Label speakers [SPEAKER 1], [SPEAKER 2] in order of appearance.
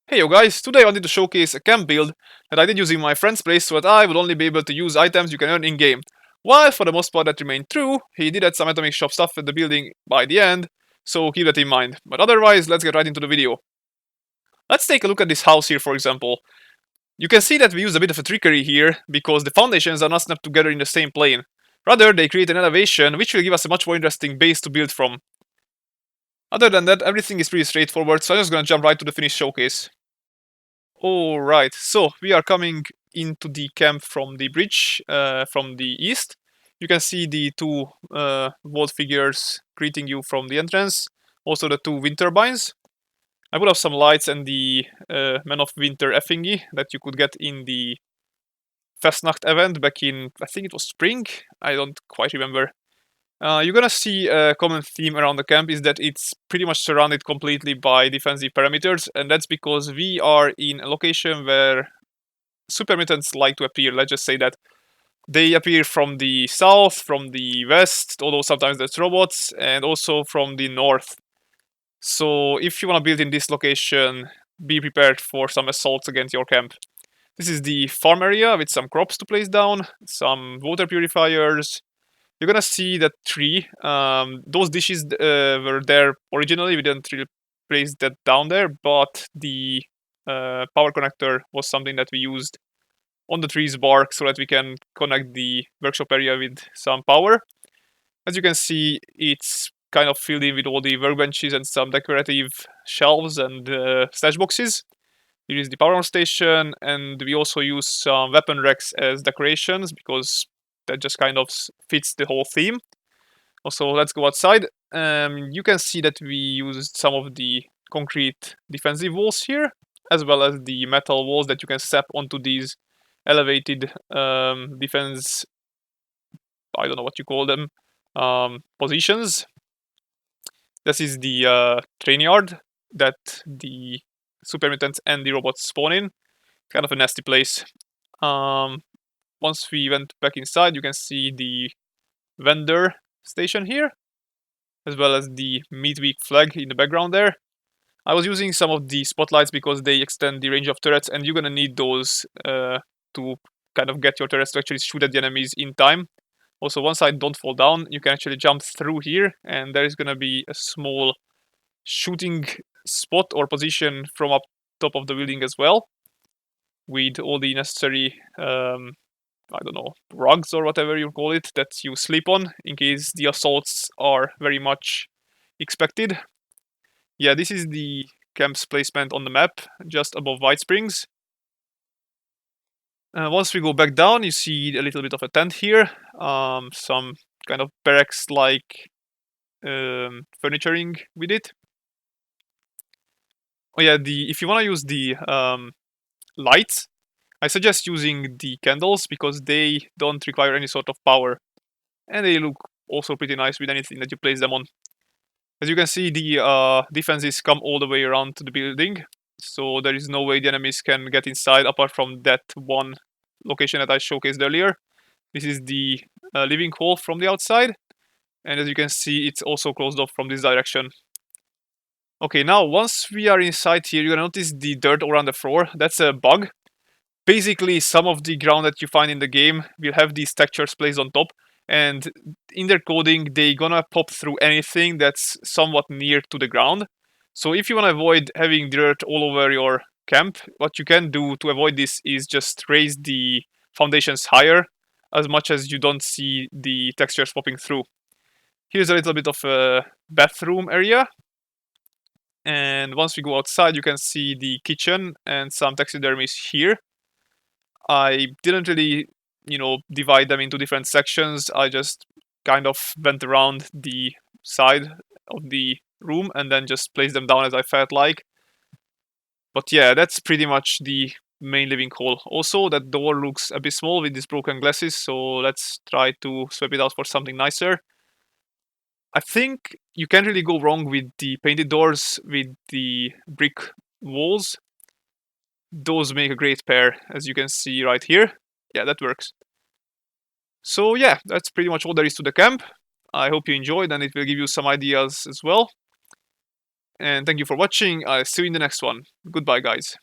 [SPEAKER 1] Hey yo guys, today I wanted to showcase a camp build that I did using my friend's place so that I would only be able to use items you can earn in-game. While for the most part that remained true, he did add some atomic shop stuff at the building by the end, so keep that in mind. But otherwise, let's get right into the video. Let's take a look at this house here for example. You can see that we use a bit of a trickery here, because the foundations are not snapped together in the same plane. Rather, they create an elevation, which will give us a much more interesting base to build from. Other than that, everything is pretty straightforward, so I'm just gonna jump right to the finished showcase. Alright, so we are coming into the camp from the bridge, from the east. You can see the two wall figures greeting you from the entrance. Also the two wind turbines. I put up some lights and the Man of Winter effigy that you could get in the Festnacht event back in, I think it was spring? I don't quite remember. You're gonna see a common theme around the camp is that it's pretty much surrounded completely by defensive perimeters, and that's because we are in a location where super mutants like to appear. Let's just say that they appear from the south, from the west, although sometimes there's robots, and also from the north. So if you want to build in this location, be prepared for some assaults against your camp. This is the farm area with some crops to place down, some water purifiers. You're gonna see that tree. Those dishes were there originally. We didn't really place that down there, but the power connector was something that we used on the tree's bark so that we can connect the workshop area with some power. As you can see, it's kind of filled in with all the workbenches and some decorative shelves and stash boxes. Here is the power on station, and we also use some weapon racks as decorations because that just kind of fits the whole theme. Also, let's go outside. You can see that we used some of the concrete defensive walls here, as well as the metal walls that you can step onto these elevated defense, I don't know what you call them, positions. This is the train yard that the super mutants and the robots spawn in. Kind of a nasty place. Once we went back inside, you can see the vendor station here, as well as the midweek flag in the background there. I was using some of the spotlights because they extend the range of turrets, and you're gonna need those to kind of get your turrets to actually shoot at the enemies in time. Also, once I don't fall down, you can actually jump through here, and there is gonna be a small shooting spot or position from up top of the building as well, with all the necessary I don't know, rugs or whatever you call it that you sleep on in case the assaults are very much expected. Yeah, this is the camp's placement on the map, just above White Springs. Once we go back down, you see a little bit of a tent here, some kind of barracks-like furnituring with it. Oh yeah, if you want to use the lights, I suggest using the candles because they don't require any sort of power, and they look also pretty nice with anything that you place them on. As you can see, the defenses come all the way around to the building, so there is no way the enemies can get inside apart from that one location that I showcased earlier. This is the living hall from the outside, and as you can see, it's also closed off from this direction. Okay, now once we are inside here, you're gonna notice the dirt around the floor. That's a bug. Basically, some of the ground that you find in the game will have these textures placed on top, and in their coding, they gonna pop through anything that's somewhat near to the ground. So if you wanna avoid having dirt all over your camp, what you can do to avoid this is just raise the foundations higher as much as you don't see the textures popping through. Here's a little bit of a bathroom area. And once we go outside, you can see the kitchen and some taxidermies here. I didn't really, divide them into different sections. I just kind of went around the side of the room and then just placed them down as I felt like. But yeah, that's pretty much the main living hall. Also, that door looks a bit small with these broken glasses, so let's try to swap it out for something nicer. I think you can't really go wrong with the painted doors with the brick walls. Those make a great pair, as you can see right here. Yeah, that works. So yeah, that's pretty much all there is to the camp. I hope you enjoyed and it will give you some ideas as well. and thank you for watching. I'll see you in the next one. Goodbye, guys.